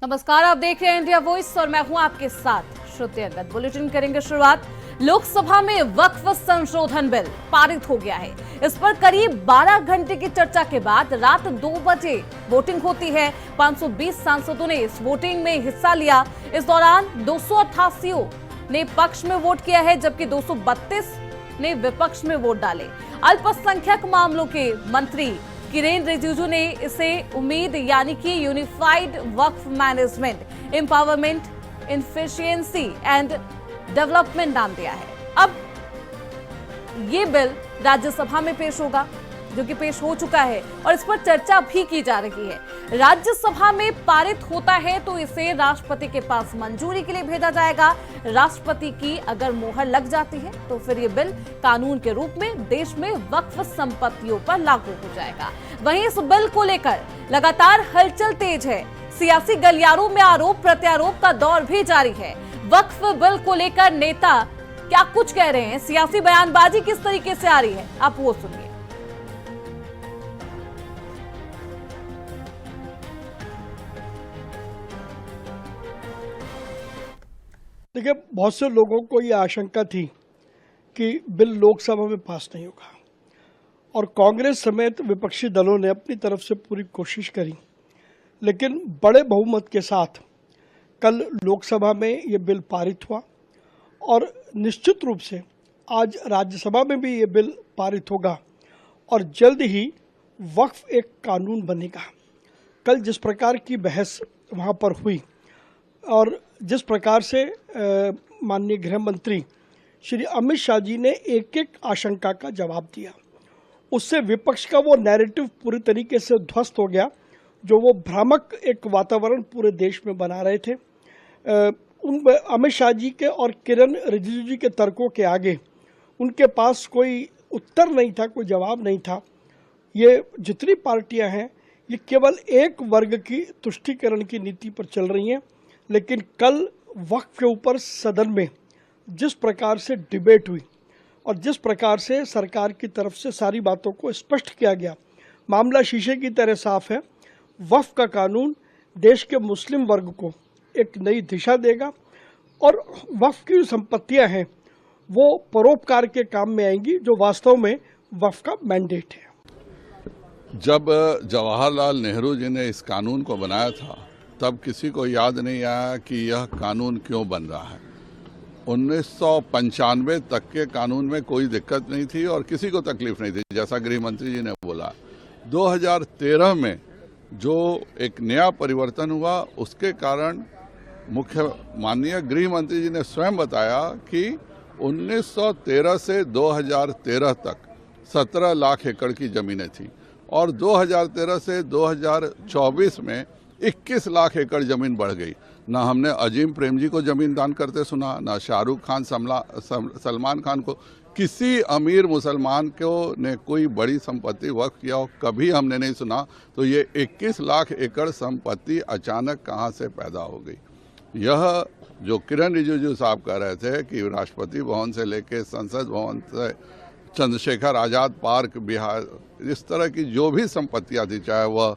नमस्कार, आप देख रहे हैं इंडिया वॉइस और मैं हूं आपके साथ श्रुति अंगद। बुलेटिन करेंगे शुरुआत। लोकसभा में वक्फ संशोधन बिल पारित हो गया है। इस पर करीब 12 घंटे की चर्चा के बाद रात 2 बजे वोटिंग होती है। 520 सांसदों ने इस वोटिंग में हिस्सा लिया। इस दौरान 288 ने पक्ष में वोट किया है, जबकि 232 ने विपक्ष में वोट डाले। अल्पसंख्यक मामलों के मंत्री किरेन रिजिजू ने इसे उम्मीद यानी कि unified Waqf management, empowerment, efficiency and development नाम दिया है। अब ये बिल राज्यसभा में पेश होगा, जो कि पेश हो चुका है और इस पर चर्चा भी की जा रही है। राज्यसभा में पारित होता है तो इसे राष्ट्रपति के पास मंजूरी के लिए भेजा जाएगा। राष्ट्रपति की अगर मोहर लग जाती है तो फिर ये बिल कानून के रूप में देश में वक्फ संपत्तियों पर लागू हो जाएगा। वहीं इस बिल को लेकर लगातार हलचल तेज है। सियासी गलियारों में आरोप प्रत्यारोप का दौर भी जारी है। वक्फ बिल को लेकर नेता क्या कुछ कह रहे हैं, सियासी बयानबाजी किस तरीके से आ रही है, आप वो सुनिए। देखिए, बहुत से लोगों को ये आशंका थी कि बिल लोकसभा में पास नहीं होगा और कांग्रेस समेत विपक्षी दलों ने अपनी तरफ से पूरी कोशिश करी, लेकिन बड़े बहुमत के साथ कल लोकसभा में ये बिल पारित हुआ और निश्चित रूप से आज राज्यसभा में भी ये बिल पारित होगा और जल्द ही वक्फ एक कानून बनेगा। कल जिस प्रकार की बहस वहाँ पर हुई और जिस प्रकार से माननीय गृह मंत्री श्री अमित शाह जी ने एक एक आशंका का जवाब दिया, उससे विपक्ष का वो नैरेटिव पूरी तरीके से ध्वस्त हो गया, जो वो भ्रामक एक वातावरण पूरे देश में बना रहे थे। अमित शाह जी के और किरेन रिजिजू जी के तर्कों के आगे उनके पास कोई उत्तर नहीं था, कोई जवाब नहीं था। ये जितनी पार्टियां हैं ये केवल एक वर्ग की तुष्टीकरण की नीति पर चल रही हैं, लेकिन कल वक्फ के ऊपर सदन में जिस प्रकार से डिबेट हुई और जिस प्रकार से सरकार की तरफ से सारी बातों को स्पष्ट किया गया, मामला शीशे की तरह साफ है। वक्फ का कानून देश के मुस्लिम वर्ग को एक नई दिशा देगा और वक्फ की जो संपत्तियां हैं वो परोपकार के काम में आएंगी, जो वास्तव में वक्फ का मैंडेट है। जब जवाहरलाल नेहरू जी ने इस कानून को बनाया था तब किसी को याद नहीं आया कि यह कानून क्यों बन रहा है। 1995 तक के कानून में कोई दिक्कत नहीं थी और किसी को तकलीफ नहीं थी, जैसा गृह मंत्री जी ने बोला। 2013 में जो एक नया परिवर्तन हुआ उसके कारण माननीय गृह मंत्री जी ने स्वयं बताया कि 1913 से 2013 तक 17 लाख एकड़ की जमीनें थी और 2013 से 2024 में 21 लाख एकड़ जमीन बढ़ गई। ना हमने अजीम प्रेम जी को जमीन दान करते सुना, ना शाहरुख खान, सलमान खान को, किसी अमीर मुसलमान को ने कोई बड़ी संपत्ति वक्फ किया हो कभी हमने नहीं सुना। तो ये 21 लाख एकड़ संपत्ति अचानक कहाँ से पैदा हो गई? यह जो किरेन रिजिजू साहब कह रहे थे कि राष्ट्रपति भवन से लेके संसद भवन से चंद्रशेखर आजाद पार्क, बिहार, इस तरह की जो भी संपत्तियाँ थी, चाहे वह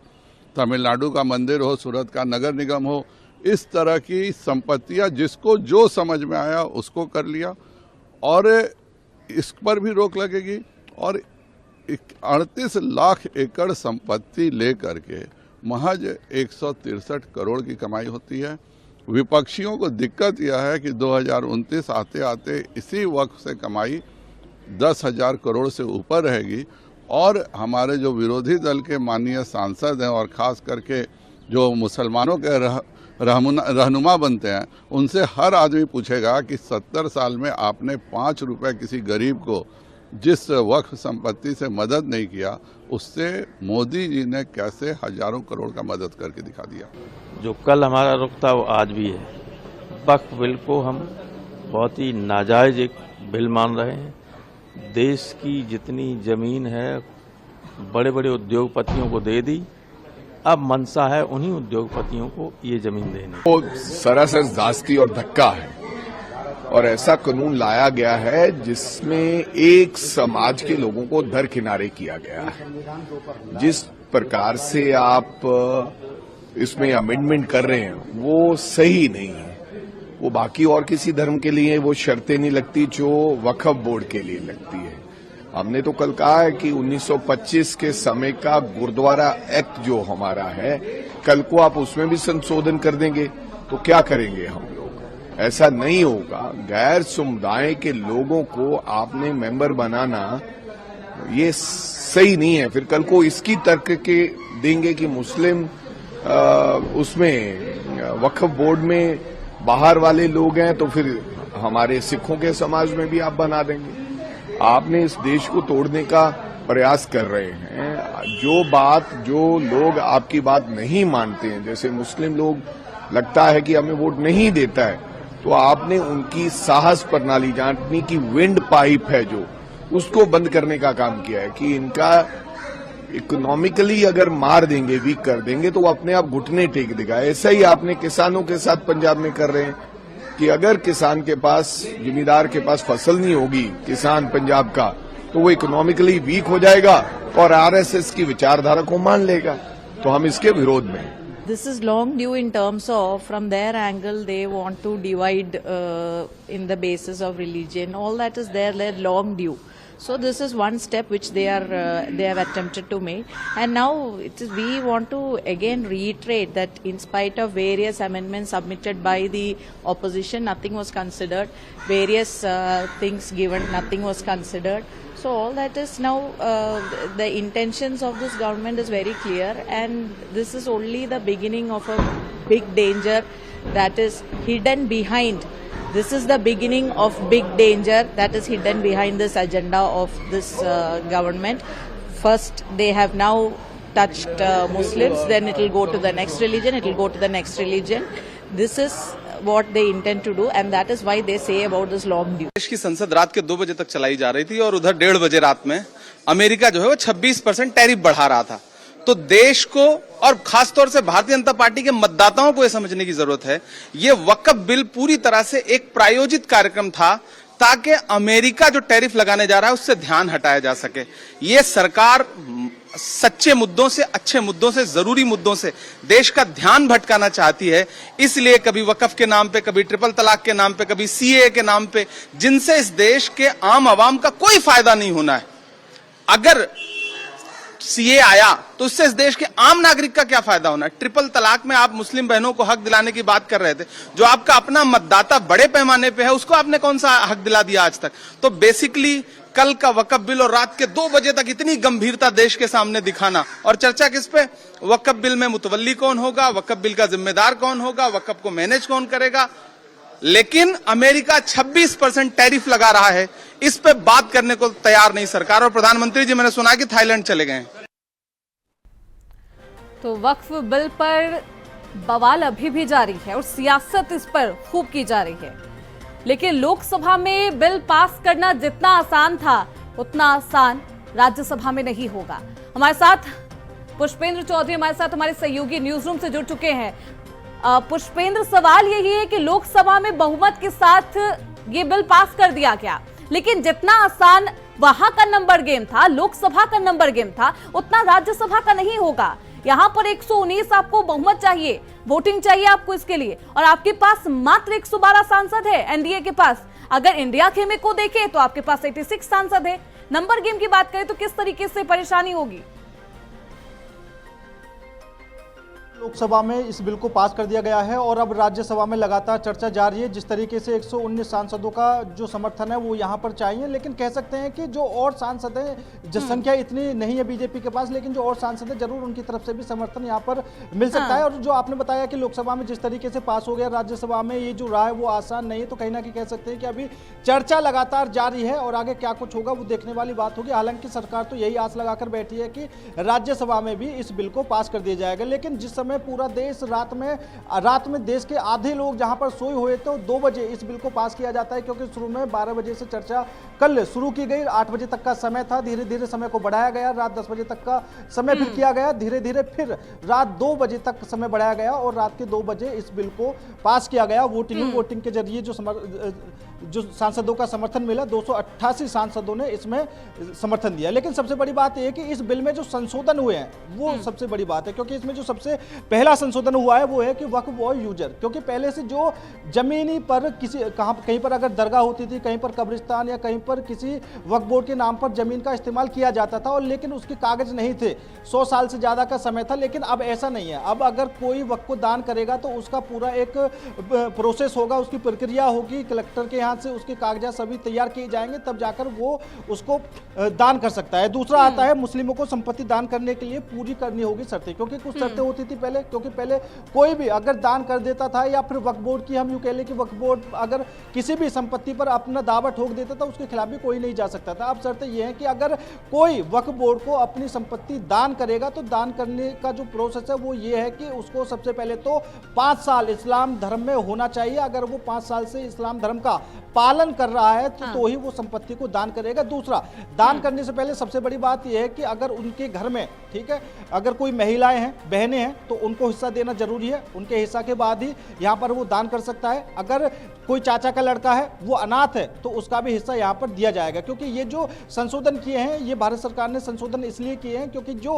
तमिलनाडु का मंदिर हो, सूरत का नगर निगम हो, इस तरह की संपत्तियां जिसको जो समझ में आया उसको कर लिया और इस पर भी रोक लगेगी। और 38 लाख एकड़ संपत्ति लेकर के महज 163 करोड़ की कमाई होती है। विपक्षियों को दिक्कत यह है कि 2029 आते आते इसी वक्त से कमाई 10,000 करोड़ से ऊपर रहेगी और हमारे जो विरोधी दल के माननीय सांसद हैं और ख़ास करके जो मुसलमानों के रहनुमा बनते हैं, उनसे हर आदमी पूछेगा कि 70 साल में आपने 5 रुपए किसी गरीब को जिस वक्फ संपत्ति से मदद नहीं किया, उससे मोदी जी ने कैसे हजारों करोड़ का मदद करके दिखा दिया। जो कल हमारा रुख था वो आज भी है। वक्फ बिल को हम बहुत ही नाजायज एक बिल मान रहे हैं। देश की जितनी जमीन है बड़े बड़े उद्योगपतियों को दे दी, अब मंशा है उन्हीं उद्योगपतियों को ये जमीन देने। वो सरासर जास्ती और धक्का है और ऐसा कानून लाया गया है जिसमें एक समाज के लोगों को दरकिनारे किया गया है। जिस प्रकार से आप इसमें अमेंडमेंट कर रहे हैं वो सही नहीं है। वो बाकी और किसी धर्म के लिए वो शर्तें नहीं लगती जो वक्फ बोर्ड के लिए लगती है। हमने तो कल कहा है कि 1925 के समय का गुरुद्वारा एक्ट जो हमारा है, कल को आप उसमें भी संशोधन कर देंगे तो क्या करेंगे हम लोग? ऐसा नहीं होगा। गैर समुदाय के लोगों को आपने मेंबर बनाना ये सही नहीं है। फिर कल को इसकी तर्क के देंगे कि मुस्लिम उसमें वक्फ बोर्ड में बाहर वाले लोग हैं, तो फिर हमारे सिखों के समाज में भी आप बना देंगे। आपने इस देश को तोड़ने का प्रयास कर रहे हैं। जो लोग आपकी बात नहीं मानते हैं, जैसे मुस्लिम लोग लगता है कि हमें वोट नहीं देता है, तो आपने उनकी साहस प्रणाली यानी कि विंड पाइप है जो, उसको बंद करने का काम किया है कि इनका इकोनॉमिकली अगर मार देंगे, वीक कर देंगे, तो वो अपने आप घुटने टेक देगा। ऐसा ही आपने किसानों के साथ पंजाब में कर रहे हैं कि अगर किसान के पास, जिम्मेदार के पास फसल नहीं होगी, किसान पंजाब का, तो वो इकोनॉमिकली वीक हो जाएगा और आरएसएस की विचारधारा को मान लेगा। तो हम इसके विरोध में हैं। This is long due in terms of, from their angle, they want to divide in the basis of religion. All that is there long due. So this is one step which they have attempted to make, and now we want to again reiterate that in spite of various amendments submitted by the opposition, nothing was considered. Various things given, nothing was considered. So all that is now the intentions of this government is very clear, and this is only the beginning of a big danger that is hidden behind. This is the beginning of big danger that is hidden behind this agenda of this government. First, they have now touched Muslims, then it will go to the next religion, it will go to the next religion. This is what they intend to do, and that is why they say about this long due. देश की संसद रात के 2 बजे तक चलाई जा रही थी और उधर 1:30 बजे रात में अमेरिका जो है वो 26% टैरिफ बढ़ा रहा था। तो देश को और खासतौर से भारतीय जनता पार्टी के मतदाताओं को यह समझने की जरूरत है, ये वक्फ बिल पूरी तरह से एक प्रायोजित कार्यक्रम था ताकि अमेरिका जो टैरिफ लगाने जा रहा है उससे ध्यान हटाया जा सके। ये सरकार सच्चे मुद्दों से, अच्छे मुद्दों से, जरूरी मुद्दों से देश का ध्यान भटकाना चाहती है। इसलिए कभी वक्फ के नाम पे, कभी ट्रिपल तलाक के नाम पे, कभी सीए के नाम पे, जिनसे इस देश के आम आवाम का कोई फायदा नहीं होना है। अगर सीए आया तो उससे इस देश के आम नागरिक का क्या फायदा होना है? ट्रिपल तलाक में आप मुस्लिम बहनों को हक दिलाने की बात कर रहे थे, जो आपका अपना मतदाता बड़े पैमाने पे है, उसको आपने कौन सा हक दिला दिया आज तक? तो बेसिकली कल का वक्फ बिल और रात के 2 बजे तक इतनी गंभीरता देश के सामने दिखाना, और चर्चा किस पे? वक्फ बिल में मुतवल्ली कौन होगा, वक्फ बिल का जिम्मेदार कौन होगा, वक्फ को मैनेज कौन करेगा। लेकिन अमेरिका 26% टैरिफ लगा रहा है, इस पे बात करने को तैयार नहीं सरकार। और प्रधानमंत्री जी, मैंने सुना कि थाईलैंड चले गए हैं। तो वक्फ बिल पर बवाल अभी भी जारी है और सियासत इस पर खूब की जा रही है, लेकिन लोकसभा में बिल पास करना जितना आसान था उतना आसान राज्यसभा में नहीं होगा। हमारे साथ पुष्पेंद्र चौधरी हमारे साथ हमारे सहयोगी न्यूज रूम से जुड़ चुके हैं। पुष्पेंद्र, सवाल यही है कि लोकसभा में बहुमत के साथ ये बिल पास कर दिया गया, लेकिन जितना आसान वहां का नंबर गेम था, लोकसभा का नंबर गेम था, उतना राज्यसभा का नहीं होगा। यहां पर 119 आपको बहुमत चाहिए, वोटिंग चाहिए आपको इसके लिए, और आपके पास मात्र 112 सांसद है एनडीए के पास। अगर इंडिया खेमे को देखें तो आपके पास 86 सांसद है। नंबर गेम की बात करें तो किस तरीके से परेशानी होगी? लोकसभा में इस बिल को पास कर दिया गया है और अब राज्यसभा में लगातार चर्चा जारी है। जिस तरीके से 119 सांसदों का जो समर्थन है वो यहाँ पर चाहिए, लेकिन कह सकते हैं कि जो और सांसद हैं, जनसंख्या इतनी नहीं है बीजेपी के पास, लेकिन जो और सांसद हैं जरूर उनकी तरफ से भी समर्थन यहाँ पर मिल सकता है। और जो आपने बताया कि लोकसभा में जिस तरीके से पास हो गया, राज्यसभा में ये जो रहा है वो आसान नहीं है, तो कहीं ना कहीं कह सकते हैं कि अभी चर्चा लगातार जारी है और आगे क्या कुछ होगा वो देखने वाली बात होगी। हालांकि सरकार तो यही आस लगाकर बैठी है कि राज्यसभा में भी इस बिल को पास कर दिया जाएगा। लेकिन जिस समय पूरा देश रात में देश के आधे लोग जहां पर सोए हुए थे, 2 बजे इस बिल को पास किया जाता है, क्योंकि शुरू में 12 बजे से चर्चा कल शुरू की गई, 8 बजे तक का समय था, धीरे धीरे समय को बढ़ाया गया, रात 10 बजे तक का समय फिर किया गया, धीरे धीरे फिर रात 2 बजे तक समय बढ़ाया गया और रात के 2 बजे इस बिल को पास किया गया। वोटिंग के जरिए जो जो सांसदों का समर्थन मिला, 288 सांसदों ने इसमें समर्थन दिया। लेकिन सबसे बड़ी बात यह है कि इस बिल में जो संशोधन हुए हैं वो सबसे बड़ी बात है, क्योंकि इसमें जो सबसे पहला संशोधन हुआ है वो है कि वक्फ और यूजर, क्योंकि पहले से जो जमीनी पर कहीं पर अगर दरगाह होती थी, कहीं पर कब्रिस्तान या कहीं पर किसी वक्फ बोर्ड के नाम पर जमीन का इस्तेमाल किया जाता था, और लेकिन उसके कागज नहीं थे, 100 साल से ज़्यादा का समय था। लेकिन अब ऐसा नहीं है। अब अगर कोई वक्फ को दान करेगा तो उसका पूरा एक प्रोसेस होगा, उसकी प्रक्रिया होगी, कलेक्टर के यहाँ से उसके कागजात सभी तैयार किए जाएंगे, तब जाकर वो उसको दान कर सकता है। दूसरा आता है मुस्लिमों को संपत्ति दान करने के लिए पूरी करनी होगी शर्तें, क्योंकि कुछ शर्तें होती थी पहले, क्योंकि पहले कोई भी अगर दान कर देता था या फिर वक्फ बोर्ड की, हम यूं कह लें कि वक्फ बोर्ड अगर किसी भी संपत्ति पर अपना दावा ठोक देता था उसके खिलाफ भी कोई नहीं जा सकता था। अब शर्तें ये है कि अगर कोई वक्फ बोर्ड को अपनी संपत्ति दान करेगा तो दान करने का जो प्रोसेस है वो ये है कि उसको सबसे पहले तो 5 साल इस्लाम धर्म में होना चाहिए। अगर वो 5 साल से इस्लाम धर्म का पालन कर रहा है तो ही वो संपत्ति को दान करेगा। दूसरा, दान करने से पहले सबसे बड़ी बात यह है कि अगर उनके घर में, ठीक है, अगर कोई महिलाएं हैं, बहनें हैं, तो उनको हिस्सा देना जरूरी है। उनके हिस्सा के बाद ही यहाँ पर वो दान कर सकता है। अगर कोई चाचा का लड़का है, वो अनाथ है, तो उसका भी हिस्सा यहाँ पर दिया जाएगा। क्योंकि ये जो संशोधन किए हैं, ये भारत सरकार ने संशोधन इसलिए किए हैं क्योंकि जो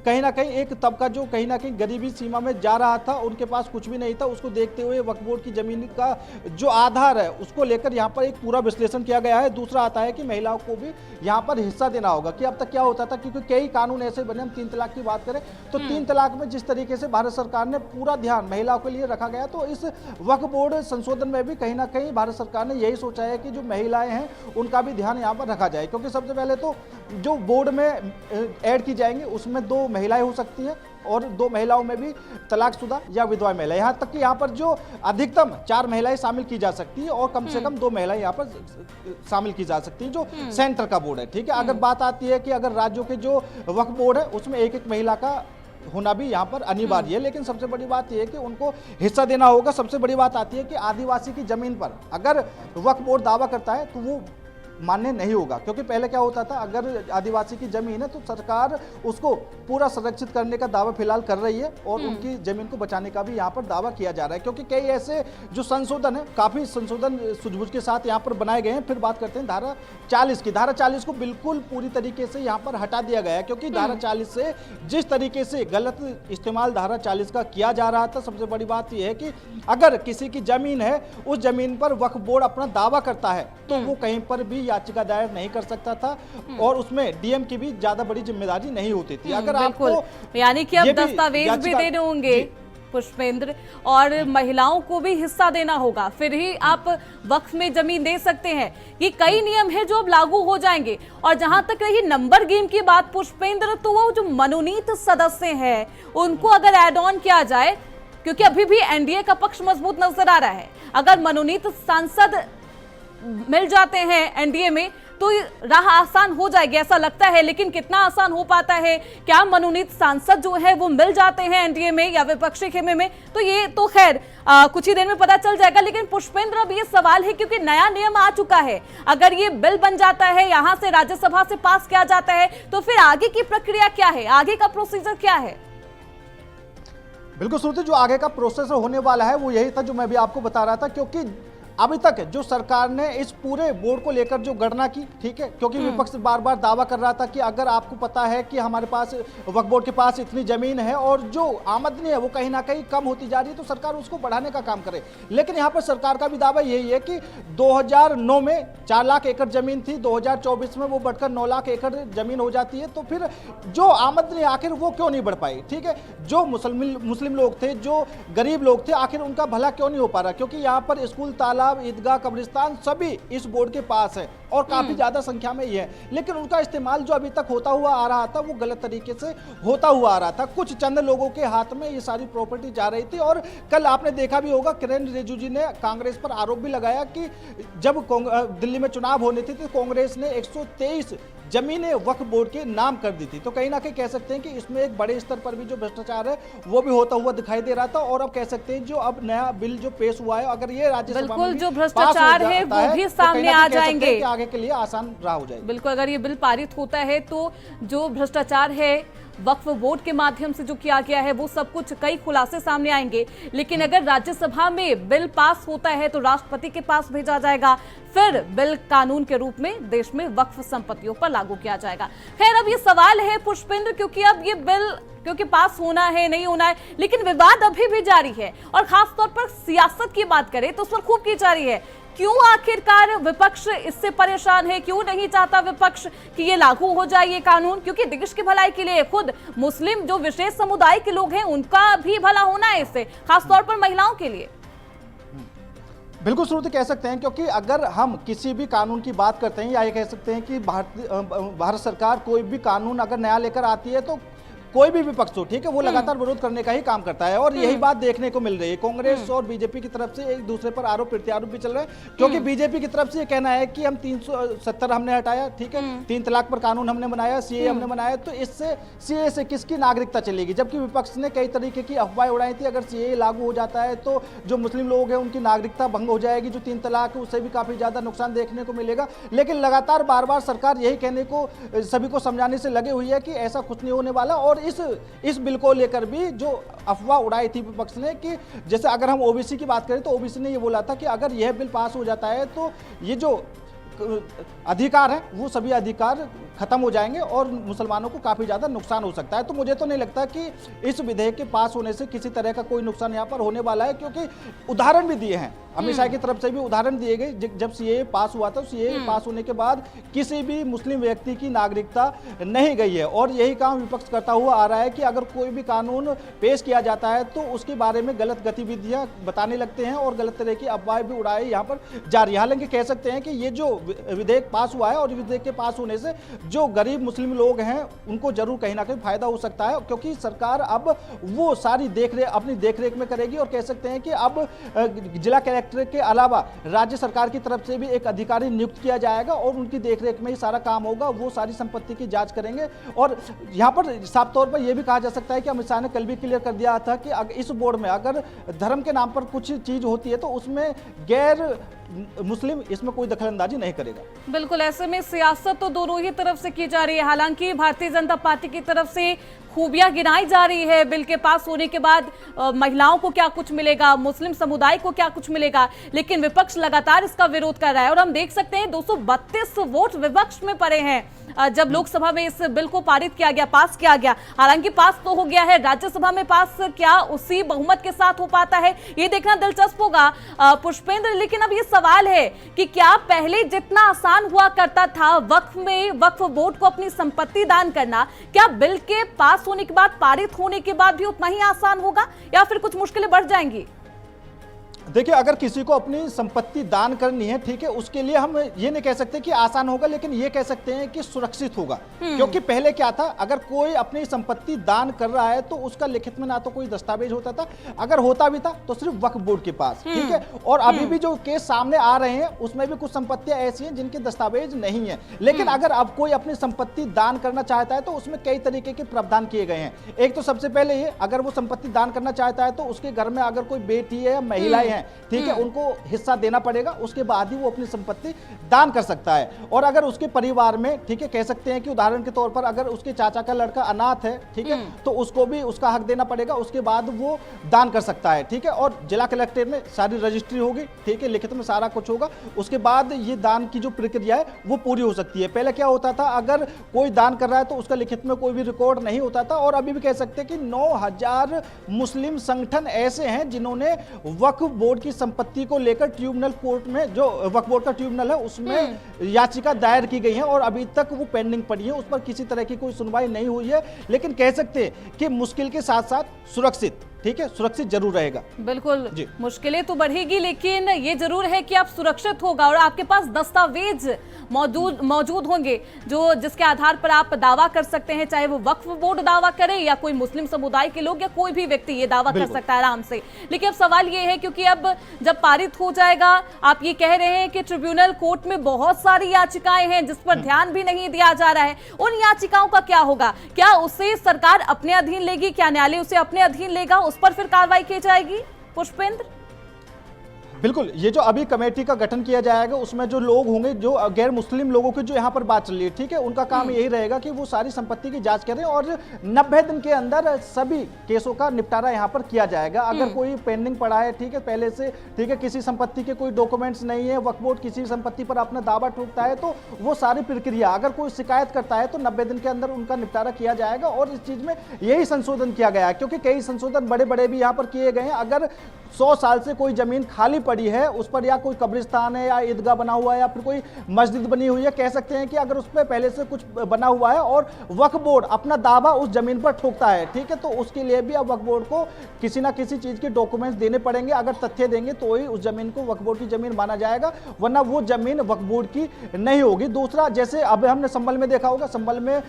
कहीं ना कहीं एक तबका जो कहीं ना कहीं गरीबी सीमा में जा रहा था, उनके पास कुछ भी नहीं था, उसको देखते हुए वक्फ बोर्ड की जमीन का जो आधार है उसको लेकर यहाँ पर एक पूरा विश्लेषण किया गया है। दूसरा आता है कि महिलाओं को भी यहाँ पर हिस्सा देना होगा। कि अब तक क्या होता था, क्योंकि कई कानून ऐसे बने, हम 3 तलाक की बात करें तो 3 तलाक में जिस तरीके से भारत सरकार ने पूरा ध्यान महिलाओं के लिए रखा गया, तो इस वक्फ बोर्ड संशोधन में भी कहीं ना कहीं भारत सरकार ने यही सोचा है कि जो महिलाएं हैं उनका भी ध्यान यहाँ पर रखा जाए। क्योंकि सबसे पहले तो जो बोर्ड में ऐड की जाएंगी उसमें 2 महिलाएं हो सकती हैं, और 2 महिलाओं में भी तलाकशुदा या विधवा महिला, यहाँ तक कि यहाँ पर जो अधिकतम 4 महिलाएं शामिल की जा सकती है, और कम से कम 2 महिलाएं यहाँ पर शामिल की जा सकती है, जो सेंटर का बोर्ड है। ठीक है, अगर बात आती है कि अगर राज्यों के जो वक्फ बोर्ड है उसमें एक महिला का होना भी यहाँ पर अनिवार्य है। लेकिन सबसे बड़ी बात यह है कि उनको हिस्सा देना होगा। सबसे बड़ी बात आती है कि आदिवासी की जमीन पर अगर वक्फ बोर्ड दावा करता है तो वो मान्य नहीं होगा। क्योंकि पहले क्या होता था, अगर आदिवासी की जमीन है तो सरकार उसको पूरा संरक्षित करने का दावा फिलहाल कर रही है, और उनकी जमीन को बचाने का भी यहाँ पर दावा किया जा रहा है। क्योंकि कई ऐसे जो संशोधन है, काफी संशोधन सूझबूझ के साथ यहाँ पर बनाए गए हैं। फिर बात करते हैं धारा 40 की। धारा 40 को बिल्कुल पूरी तरीके से यहाँ पर हटा दिया गया है, क्योंकि धारा 40 से जिस तरीके से गलत इस्तेमाल धारा 40 का किया जा रहा था, सबसे बड़ी बात यह है कि अगर किसी की जमीन है, उस जमीन पर वक्फ बोर्ड अपना दावा करता है तो वो कहीं पर भी याचिका दायर नहीं कर सकता था, और उसमें डीएम की भी ज्यादा बड़ी जिम्मेदारी नहीं होती थी। अगर आपको, यानी कि अब दस्तावेज भी देने होंगे पुष्पेंद्र, और महिलाओं को भी हिस्सा देना होगा, फिर ही आप वक्फ में जमीन दे सकते हैं। ये कई नियम है जो अब लागू हो जाएंगे। और जहां तक रही नंबर गेम की बात पुष्पेंद्र, तो वो जो मनोनीत सदस्य हैं उनको अगर एड ऑन किया जाए, क्योंकि अभी भी एनडीए का पक्ष मजबूत नजर आ रहा है, अगर मनोनीत सांसद मिल जाते हैं एनडीए में तो राह आसान हो जाएगी, ऐसा लगता है। लेकिन कितना आसान हो पाता है? क्या मनोनीत सांसद जो है वो मिल जाते हैं एनडीए में या विपक्षी खेमे में? तो ये तो खैर कुछ ही देर में पता चल जाएगा। लेकिन पुष्पेंद्र, अब ये सवाल है, क्योंकि नया नियम आ चुका है, अगर ये बिल बन जाता है, यहां से राज्यसभा से पास किया जाता है, तो फिर आगे की प्रक्रिया क्या है, आगे का प्रोसीजर क्या है? बिल्कुल श्रुति, जो आगे का प्रोसेस होने वाला है वो यही था जो मैं भी आपको बता रहा था। क्योंकि अभी तक जो सरकार ने इस पूरे बोर्ड को लेकर जो गणना की, ठीक है, क्योंकि विपक्ष बार बार दावा कर रहा था कि अगर आपको पता है कि हमारे पास वक्फ बोर्ड के पास इतनी जमीन है और जो आमदनी है वो कहीं ना कहीं कम होती जा रही है, तो सरकार उसको बढ़ाने का काम करे। लेकिन यहाँ पर सरकार का भी दावा यही है कि 2009 में 4 लाख एकड़ जमीन थी, 2024 में वो बढ़कर 9 लाख एकड़ जमीन हो जाती है। तो फिर जो आमदनी आखिर वो क्यों नहीं बढ़ पाई? ठीक है, जो मुस्लिम लोग थे, जो गरीब लोग थे, आखिर उनका भला क्यों नहीं हो पा रहा? क्योंकि यहाँ पर स्कूल, तालाब, ईदगाह, कब्रिस्तान सभी इस बोर्ड के पास है, और काफी ज्यादा संख्या में ही है। लेकिन उनका इस्तेमाल जो अभी तक होता हुआ आ रहा था वो गलत तरीके से होता हुआ आ रहा था। कुछ चंद लोगों के हाथ में ये सारी प्रॉपर्टी जा रही थी। और कल आपने देखा भी होगा, किरेन रिजिजू जी ने कांग्रेस पर आरोप भी लगाया कि जब दिल्ली में चुनाव होने थे तो कांग्रेस ने 123 जमीनें वक्फ बोर्ड के नाम कर दी थी। तो कहीं ना कहीं कह सकते हैं कि इसमें एक बड़े स्तर पर भी जो भ्रष्टाचार है वो भी होता हुआ दिखाई दे रहा था। और अब कह सकते हैं जो अब नया बिल जो पेश हुआ है, अगर ये राज्यसभा में जो भ्रष्टाचार है वो भी सामने आ जाएंगे, आगे के लिए आसान राह हो जाएगी। बिल्कुल, अगर ये बिल पारित होता है तो जो भ्रष्टाचार है वक्फ बोर्ड के माध्यम से जो किया गया है वो सब कुछ कई खुलासे सामने आएंगे। लेकिन अगर राज्यसभा में बिल पास होता है तो राष्ट्रपति के पास भेजा जाएगा, फिर बिल कानून के रूप में देश में वक्फ संपत्तियों पर लागू किया जाएगा। खैर, अब ये सवाल है पुष्पेंद्र, क्योंकि अब ये बिल क्योंकि पास होना है नहीं होना है, लेकिन विवाद अभी भी जारी है और खासतौर पर सियासत की बात करें तो उस पर खूब की जा रही है। क्यों आखिरकार विपक्ष इससे परेशान है? क्यों नहीं चाहता विपक्ष कि ये लागू हो जाए ये कानून? क्योंकि देश की भलाई के लिए, खुद मुस्लिम जो विशेष समुदाय के लोग हैं उनका भी भला होना है इससे, खासतौर पर महिलाओं के लिए। बिल्कुल श्रुति कह सकते हैं, क्योंकि अगर हम किसी भी कानून की बात करते हैं या ये कह सकते हैं कि भारत सरकार कोई भी कानून अगर नया लेकर आती है तो कोई भी विपक्ष हो, ठीक है, वो लगातार विरोध करने का ही काम करता है। और यही बात देखने को मिल रही है। कांग्रेस और बीजेपी की तरफ से एक दूसरे पर आरोप प्रत्यारोप भी चल रहे हैं, क्योंकि बीजेपी की तरफ से ये कहना है कि हम 370 हमने हटाया, ठीक है, 3 तलाक पर कानून हमने बनाया, सीए हमने बनाया, तो इससे सीए से किसकी नागरिकता चलेगी? जबकि विपक्ष ने कई तरीके की अफवाहें उड़ाई थी, अगर सीए लागू हो जाता है तो जो मुस्लिम लोग हैं उनकी नागरिकता भंग हो जाएगी, जो 3 तलाक है उससे भी काफी ज्यादा नुकसान देखने को मिलेगा। लेकिन लगातार बार बार सरकार यही कहने को, सभी को समझाने से लगी हुई है कि ऐसा कुछ नहीं होने वाला। और इस बिल को लेकर भी जो अफवाह उड़ाई थी विपक्ष ने, कि जैसे अगर हम ओबीसी की बात करें तो ओबीसी ने ये बोला था कि अगर यह बिल पास हो जाता है तो ये जो अधिकार है वो सभी अधिकार खत्म हो जाएंगे और मुसलमानों को काफी ज्यादा नुकसान हो सकता है। तो मुझे तो नहीं लगता कि इस विधेयक के पास होने से किसी तरह का कोई नुकसान यहाँ पर होने वाला है, क्योंकि उदाहरण भी दिए हैं, अमित शाह की तरफ से भी उदाहरण दिए गए। जब सीए पास हुआ था, सीए पास होने के बाद किसी भी मुस्लिम व्यक्ति की नागरिकता नहीं गई है। और यही काम विपक्ष करता हुआ आ रहा है कि अगर कोई भी कानून पेश किया जाता है तो उसके बारे में गलत गतिविधियां बताने लगते हैं और गलत तरह की अफवाहें भी उड़ाई यहाँ पर जा रही है। हालांकि कह सकते हैं कि ये जो विधेयक पास हुआ है और विधेयक के पास होने से जो गरीब मुस्लिम लोग हैं उनको जरूर कहीं ना कहीं फायदा हो सकता है, क्योंकि सरकार अब वो सारी देखरेख अपनी देखरेख में करेगी। और कह सकते हैं कि अब जिला कलेक्टर के अलावा राज्य सरकार की तरफ से भी एक अधिकारी नियुक्त किया जाएगा और उनकी देखरेख में ही सारा काम होगा। वो सारी संपत्ति की जांच करेंगे। और यहाँ पर साफ तौर पर यह भी कहा जा सकता है कि अमित शाह ने कल भी क्लियर कर दिया था कि इस बोर्ड में अगर धर्म के नाम पर कुछ चीज होती है तो उसमें गैर मुस्लिम इसमें कोई दखलंदाजी नहीं करेगा। बिल्कुल, ऐसे में सियासत तो दोनों ही तरफ से की जा रही है। हालांकि भारतीय जनता पार्टी की तरफ से खूबियां गिनाई जा रही है बिल के पास होने के बाद, महिलाओं को क्या कुछ मिलेगा, मुस्लिम समुदाय को क्या कुछ मिलेगा, लेकिन विपक्ष लगातार इसका विरोध कर रहा है। और हम देख सकते हैं 232 वोट विपक्ष में पड़े हैं जब लोकसभा में इस बिल को पारित किया गया, पास किया गया। हालांकि पास तो हो गया है, राज्यसभा में पास क्या उसी बहुमत के साथ हो पाता है, ये देखना दिलचस्प होगा पुष्पेंद्र। लेकिन अब ये सवाल है कि क्या पहले जितना आसान हुआ करता था वक्फ बोर्ड को अपनी संपत्ति दान करना, क्या बिल के पास होने के बाद, पारित होने के बाद भी उतना ही आसान होगा या फिर कुछ मुश्किलें बढ़ जाएंगी? देखिए, अगर किसी को अपनी संपत्ति दान करनी है, ठीक है, उसके लिए हम ये नहीं कह सकते कि आसान होगा, लेकिन ये कह सकते हैं कि सुरक्षित होगा। क्योंकि पहले क्या था, अगर कोई अपनी संपत्ति दान कर रहा है तो उसका लिखित में ना तो कोई दस्तावेज होता था, अगर होता भी था तो सिर्फ वक्फ बोर्ड के पास, ठीक है। और अभी भी जो केस सामने आ रहे हैं उसमें भी कुछ संपत्तियां ऐसी हैं जिनके दस्तावेज नहीं है। लेकिन अगर अब कोई अपनी संपत्ति दान करना चाहता है तो उसमें कई तरीके के प्रावधान किए गए हैं। एक तो सबसे पहले ये, अगर वो संपत्ति दान करना चाहता है तो उसके घर में अगर कोई बेटी है या महिलाएं, ठीक है, उनको हिस्सा देना पड़ेगा, उसके बाद ही वो अपनी संपत्ति दान कर सकता है। और अगर उसके परिवार में, ठीक है, कह सकते हैं कि उदाहरण के तौर पर अगर उसके चाचा का लड़का अनाथ है, ठीक है, तो उसको भी उसका हक देना पड़ेगा, उसके बाद वो दान कर सकता है, ठीक है। और जिला कलेक्ट्रेट में सारी रजिस्ट्री होगी, ठीक है, लिखित में सारा कुछ होगा, उसके बाद ये दान की जो प्रक्रिया है वो पूरी हो सकती है। पहले क्या होता था, अगर कोई दान कर रहा है तो उसका लिखित में कोई भी रिकॉर्ड नहीं होता था। और अभी भी कह सकते हैं कि 9000 मुस्लिम संगठन ऐसे हैं जिन्होंने वक्फ बोर्ड की संपत्ति को लेकर ट्रिब्यूनल कोर्ट में, जो वक्फ बोर्ड का ट्रिब्यूनल है, उसमें याचिका दायर की गई है और अभी तक वो पेंडिंग पड़ी है, उस पर किसी तरह की कोई सुनवाई नहीं हुई है। लेकिन कह सकते हैं कि मुश्किल के साथ साथ सुरक्षित, ठीक है, सुरक्षित जरूर रहेगा। बिल्कुल, मुश्किलें तो बढ़ेगी लेकिन ये जरूर है कि आप सुरक्षित होगा और आपके पास दस्तावेज मौजूद होंगे जो जिसके आधार पर आप दावा कर सकते हैं, चाहे वो वक्फ बोर्ड दावा करे या कोई मुस्लिम समुदाय के लोग या कोई भी व्यक्ति ये दावा कर सकता है आराम से। लेकिन अब सवाल ये है, क्योंकि अब जब पारित हो जाएगा, आप ये कह रहे हैं कि ट्रिब्यूनल कोर्ट में बहुत सारी याचिकाएं हैं जिस पर ध्यान भी नहीं दिया जा रहा है, उन याचिकाओं का क्या होगा? क्या उसे सरकार अपने अधीन लेगी? क्या न्यायालय उसे अपने अधीन लेगा? उस पर फिर कार्रवाई की जाएगी पुष्पेंद्र? बिल्कुल, ये जो अभी कमेटी का गठन किया जाएगा उसमें जो लोग होंगे, जो गैर मुस्लिम लोगों की जो यहाँ पर बात चल रही है, ठीक है, उनका काम यही रहेगा कि वो सारी संपत्ति की जांच करें और 90 दिन के अंदर सभी केसों का निपटारा यहाँ पर किया जाएगा। अगर कोई पेंडिंग पड़ा है, ठीक है, पहले से, ठीक है, किसी संपत्ति के कोई डॉक्यूमेंट्स नहीं है, वक्फ बोर्ड किसी संपत्ति पर अपना दावा ठोकता है, तो वो सारी प्रक्रिया, अगर कोई शिकायत करता है तो 90 दिन के अंदर उनका निपटारा किया जाएगा। और इस चीज में यही संशोधन किया गया है, क्योंकि कई संशोधन बड़े बड़े भी यहाँ पर किए गए हैं। अगर 100 साल से कोई जमीन खाली पड़ी है, उस पर या कोई कब्रिस्तान है या ईदगाह बना हुआ है या फिर कोई मस्जिद बनी हुई है, कह सकते हैं कि अगर उस पर पहले से कुछ बना हुआ है और वक्फ बोर्ड अपना दावा उस जमीन पर ठोकता है, ठीक है, तो उसके लिए भी अब वक्फ बोर्ड को किसी ना किसी चीज के डॉक्यूमेंट्स देने पड़ेंगे। अगर तथ्य देंगे तो ही उस जमीन को वक्फ बोर्ड की जमीन माना जाएगा, वरना वो जमीन वक्फ बोर्ड की नहीं होगी। दूसरा, जैसे अब हमने संभल में देखा होगा, संभल में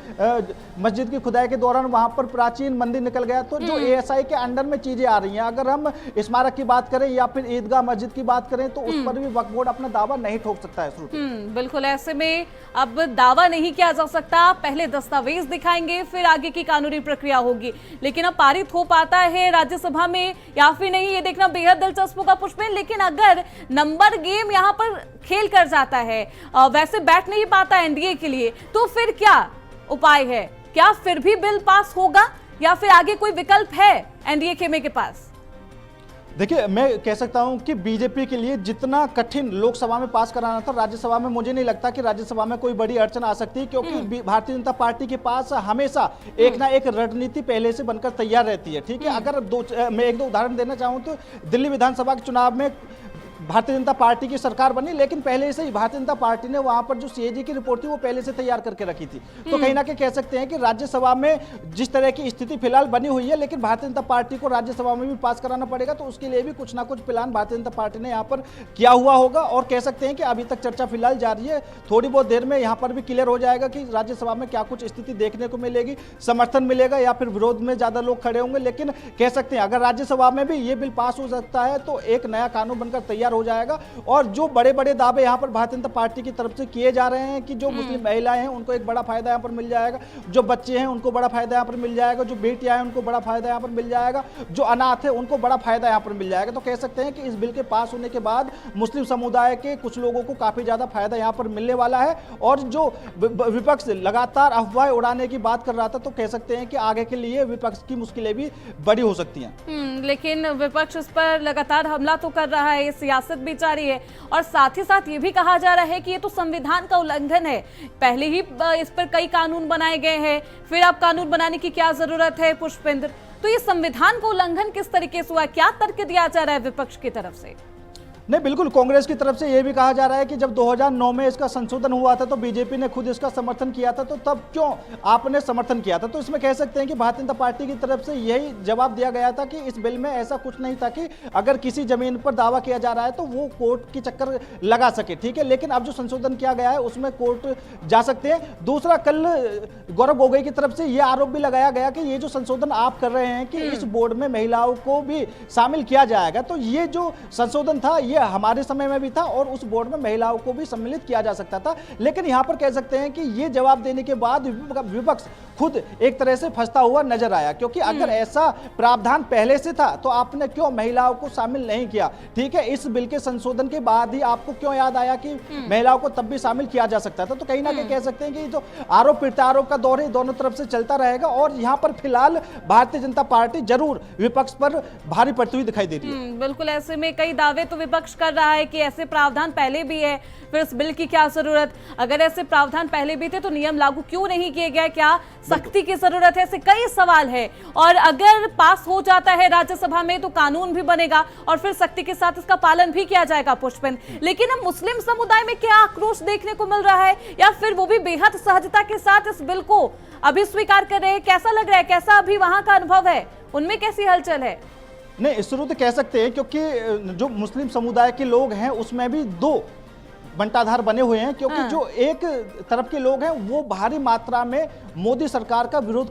मस्जिद की खुदाई के दौरान वहां पर प्राचीन मंदिर निकल गया, तो जो एएसआई के अंडर में चीजें आ रही हैं, अगर हम स्मारक की बात करें या फिर ईदगाह मस्जिद की बात करें, तो उस पर भी वक्फ बोर्ड अपना दावा नहीं ठोक सकता है। बिल्कुल, ऐसे में अब दावा नहीं किया जा सकता, पहले दस्तावेज दिखाएंगे फिर आगे की कानूनी प्रक्रिया होगी। लेकिन अब पारित हो पाता है राज्यसभा में या फिर नहीं, ये देखना बेहद दिलचस्प होगा पुष्पेन। लेकिन अगर नंबर गेम यहाँ पर खेल कर जाता है, वैसे बैठ नहीं पाता एनडीए के लिए, तो फिर क्या उपाय है? क्या फिर भी बिल पास होगा या फिर आगे कोई विकल्प है एनडीए खेमे के पास? देखिए, मैं कह सकता हूं कि बीजेपी के लिए जितना कठिन लोकसभा में पास कराना था, राज्यसभा में मुझे नहीं लगता कि राज्यसभा में कोई बड़ी अड़चन आ सकती है, क्योंकि भारतीय जनता पार्टी के पास हमेशा एक ना एक रणनीति पहले से बनकर तैयार रहती है, ठीक है। अगर मैं एक दो उदाहरण देना चाहूं तो दिल्ली विधानसभा के चुनाव में भारतीय जनता पार्टी की सरकार बनी, लेकिन पहले से ही भारतीय जनता पार्टी ने वहां पर जो सीएजी की रिपोर्ट थी वो पहले से तैयार करके रखी थी। तो कहीं ना कहीं कह सकते हैं कि राज्यसभा में जिस तरह की स्थिति फिलहाल बनी हुई है, लेकिन भारतीय जनता पार्टी को राज्यसभा में भी पास कराना पड़ेगा, तो उसके लिए भी कुछ ना कुछ प्लान भारतीय जनता पार्टी ने यहाँ पर किया हुआ होगा। और कह सकते हैं कि अभी तक चर्चा फिलहाल जारी है, थोड़ी बहुत देर में यहाँ पर भी क्लियर हो जाएगा कि राज्यसभा में क्या कुछ स्थिति देखने को मिलेगी, समर्थन मिलेगा या फिर विरोध में ज्यादा लोग खड़े होंगे। लेकिन कह सकते हैं अगर राज्यसभा में भी ये बिल पास हो सकता है तो एक नया कानून बनकर तैयार हो जाएगा। और जो बड़े बड़े दावे यहाँ पर भारतीय जनता पार्टी की तरफ से किए जा रहे हैं कि जो मुस्लिम महिलाएं हैं उनको एक बड़ा फायदा यहाँ पर मिल जाएगा, जो बच्चे हैं उनको बड़ा फायदा यहाँ पर मिल जाएगा, जो बेटियां हैं उनको बड़ा फायदा यहाँ पर मिल जाएगा, जो अनाथ है उनको बड़ा फायदा यहाँ पर मिल जाएगा, तो कह सकते हैं कि इस बिल के पास होने के बाद मुस्लिम समुदाय के कुछ लोगों को काफी ज्यादा फायदा यहाँ पर मिलने वाला है। और जो विपक्ष लगातार अफवाह उड़ाने की बात कर रहा था, तो कह सकते हैं कि आगे के लिए विपक्ष की मुश्किलें भी बड़ी हो सकती हैं। लेकिन विपक्ष इस पर लगातार हमला तो कर रहा है, सियासत भी जारी है और साथ ही साथ ये भी कहा जा रहा है कि ये तो संविधान का उल्लंघन है, पहले ही इस पर कई कानून बनाए गए हैं, फिर अब कानून बनाने की क्या जरूरत है पुष्पेंद्र? तो ये संविधान का उल्लंघन किस तरीके से हुआ, क्या तर्क दिया जा रहा है विपक्ष की तरफ से? नहीं, बिल्कुल, कांग्रेस की तरफ से यह भी कहा जा रहा है कि जब 2009 में इसका संशोधन हुआ था तो बीजेपी ने खुद इसका समर्थन किया था, तो तब क्यों आपने समर्थन किया था? तो इसमें कह सकते हैं कि भारतीय जनता पार्टी की तरफ से यही जवाब दिया गया था कि इस बिल में ऐसा कुछ नहीं था कि अगर किसी जमीन पर दावा किया जा रहा है तो वो कोर्ट की चक्कर लगा सके, ठीक है। लेकिन अब जो संशोधन किया गया है उसमें कोर्ट जा सकते हैं। दूसरा, कल गौरव गोगोई की तरफ से यह आरोप भी लगाया गया कि ये जो संशोधन आप कर रहे हैं कि इस बोर्ड में महिलाओं को भी शामिल किया जाएगा, तो ये जो संशोधन था ये हमारे समय में भी था और उस बोर्ड में महिलाओं को भी सम्मिलित किया जा सकता था। लेकिन यहां पर कह सकते हैं कि ये जवाब देने के बाद विपक्ष खुद एक तरह से फंसता हुआ नजर आया, क्योंकि अगर ऐसा प्रावधान पहले से था तो आपने क्यों महिलाओं को शामिल नहीं किया, ठीक है। इस बिल के संशोधन के बाद ही आपको क्यों याद आया कि महिलाओं को तब भी शामिल किया जा सकता था? तो कहीं ना कहीं कह सकते हैं कि जो आरोप प्रत्यारोप का दौर है दोनों तरफ से चलता रहेगा और यहां पर फिलहाल भारतीय जनता पार्टी जरूर विपक्ष पर भारी पड़ती हुई दिखाई दे रही है। बिल्कुल, ऐसे में कई दावे तो विपक्ष कर रहा है कि ऐसे प्रावधान पहले भी है, फिर इस बिल की क्या जरूरत? अगर ऐसे प्रावधान पहले भी थे तो नियम लागू क्यों नहीं किए गए? क्या सख्ती की जरूरत है? ऐसे कई सवाल है। और अगर पास हो जाता है राज्यसभा में तो कानून भी बनेगा और फिर सख्ती के साथ इसका पालन भी किया जाएगा पुष्पन। लेकिन अब मुस्लिम समुदाय में क्या आक्रोश देखने को मिल रहा है, या फिर वो भी बेहद सहजता के साथ इस बिल को अभी स्वीकार कर रहे हैं? कैसा लग रहा है, कैसा अभी वहां का अनुभव है, उनमें कैसी हलचल है? नहीं, शुरू तो कह सकते हैं, क्योंकि जो मुस्लिम समुदाय के लोग हैं उसमें भी दो बंटाधार बने हुए हैं, क्योंकि जो एक तरफ के लोग हैं वो भारी मात्रा में मोदी सरकार का विरोध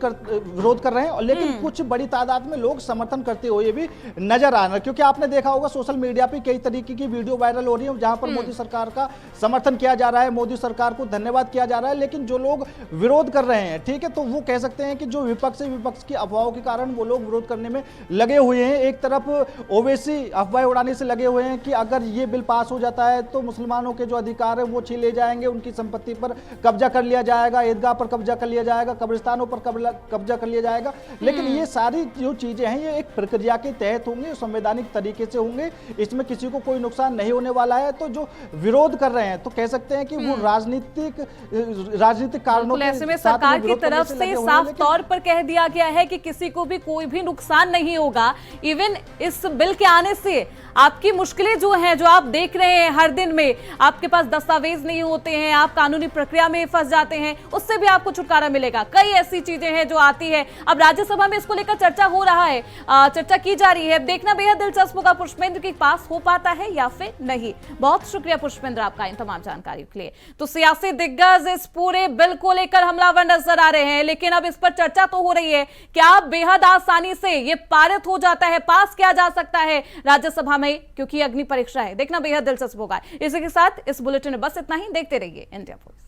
कर रहे हैं, लेकिन कुछ बड़ी तादाद में लोग समर्थन करते हुए भी नजर आ रहे हैं। क्योंकि आपने देखा होगा सोशल मीडिया पे कई तरीके की वीडियो वायरल हो रही है जहां पर मोदी सरकार का समर्थन किया जा रहा है, मोदी सरकार को धन्यवाद किया जा रहा है, लेकिन जो लोग विरोध कर रहे हैं, ठीक है, तो वो कह सकते हैं कि जो विपक्ष है, विपक्ष की अफवाहों के कारण वो लोग विरोध करने में लगे हुए हैं। एक तरफ ओवैसी अफवाहें उड़ाने से लगे हुए हैं कि अगर ये बिल पास हो जाता है तो मुसलमानों के जो अधिकार है वो छीन ले जाएंगे, उनकी संपत्ति पर कब्जा कर लिया जाएगा, ईदगाह पर कब्जा कर लिया जाएगा, कब्रिस्तानों पर कब्जा कर लिया जाएगा। लेकिन ये सारी जो चीजें हैं ये एक प्रक्रिया के तहत होंगी, संवैधानिक तरीके से होंगे, इसमें किसी को कोई नुकसान नहीं होने वाला है। तो जो विरोध कर रहे हैं तो कह सकते हैं कि वो राजनीतिक कारणों के ऐसे में सरकार की तरफ से साफ तौर पर कह दिया गया है कि किसी को भी कोई भी नुकसान नहीं होगा। इवन इस बिल के आने से आपकी मुश्किलें जो हैं, जो आप देख रहे हैं हर दिन में, आपके पास दस्तावेज नहीं होते हैं, आप कानूनी प्रक्रिया में फंस जाते हैं, उससे भी आपको छुटकारा मिलेगा। कई ऐसी चीजें हैं जो आती है। अब राज्यसभा में इसको लेकर चर्चा हो रहा है, चर्चा की जा रही है। देखना बेहद दिलचस्प होगा पुष्पेंद्र की पास हो पाता है या फिर नहीं। बहुत शुक्रिया पुष्पेंद्र आपका इन तमाम जानकारी के लिए। तो सियासी दिग्गज इस पूरे बिल को लेकर हमलावर नजर आ रहे हैं, लेकिन अब इस पर चर्चा तो हो रही है क्या बेहद आसानी से ये पारित हो जाता है, पास किया जा सकता है राज्यसभा में, क्योंकि अग्नि परीक्षा है। देखना बेहद दिलचस्प होगा। इसी के साथ इस बुलेटिन में बस इतना ही। देखते रहिए इंडिया पोस्ट।